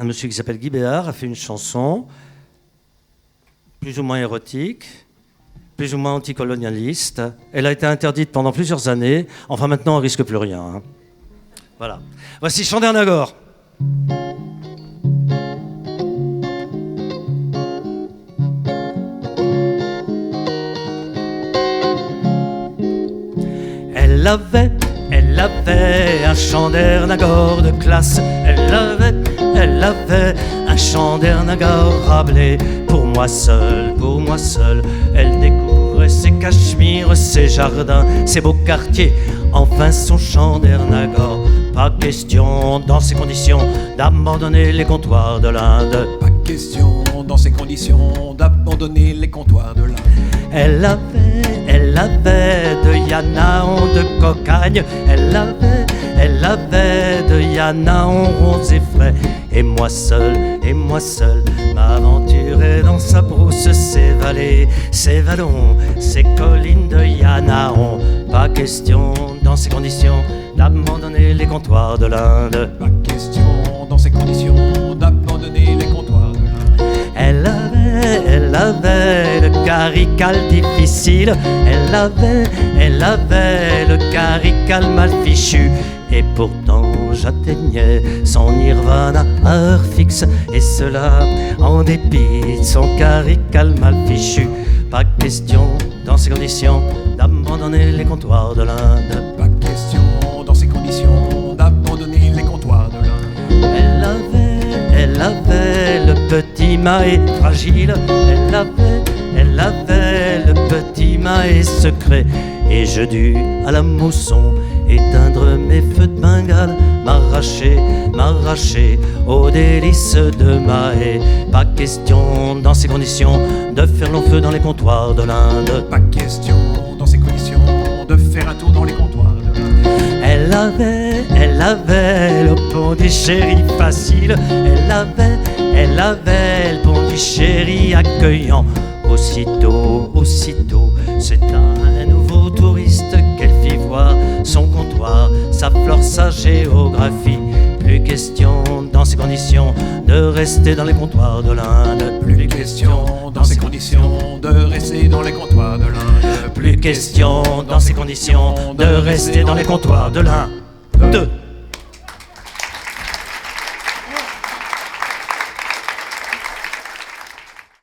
un monsieur qui s'appelle Guy Béard a fait une chanson plus ou moins érotique, plus ou moins anticolonialiste. Elle a été interdite pendant plusieurs années. Enfin, maintenant, on risque plus rien. Hein. Voilà. Voici Chandernagor. Elle avait un Chandernagor de classe. Elle avait un Chandernagor rablé. Pour moi seul, elle découvrait ses cachemires, ses jardins, ses beaux quartiers, enfin son Chandernagor. Pas question dans ces conditions d'abandonner les comptoirs de l'Inde. Pas question dans ces conditions d'abandonner les comptoirs de l'Inde. Elle avait de Yanaon de cocagne. Elle avait de Yanaon rose et frais. Et moi seul, m'aventurais dans sa brousse, ses vallées, ses vallons, ses collines de Yanaon. Pas question dans ces conditions d'abandonner les comptoirs de l'Inde. Pas question dans ces conditions d'abandonner les comptoirs de l'Inde. Elle avait le carical difficile. Elle avait le carical mal fichu. Et pourtant j'atteignais son nirvana à heure fixe. Et cela en dépit de son carical mal fichu. Pas question dans ces conditions d'abandonner les comptoirs de l'Inde. Pas question dans ces conditions d'abandonner les comptoirs de l'Inde. Elle avait le petit mahé fragile. Elle avait le petit mahé secret. Et je dus à la mousson éteindre mes feux de Bengale, m'arracher aux délices de mahé. Pas question dans ces conditions de faire long feu dans les comptoirs de l'Inde. Pas question dans ces conditions de faire un tour dans les comptoirs de l'Inde. Elle avait le Pondichéry facile. Elle avait le Pondichéry accueillant. Aussitôt, c'est un nouveau touriste qu'elle fit voir son comptoir, sa flore, sa géographie. Plus question dans ces conditions de rester dans les comptoirs de l'Inde. Plus question dans ces conditions de rester dans les comptoirs de l'Inde. Plus question dans ces conditions de rester dans les comptoirs de l'Inde.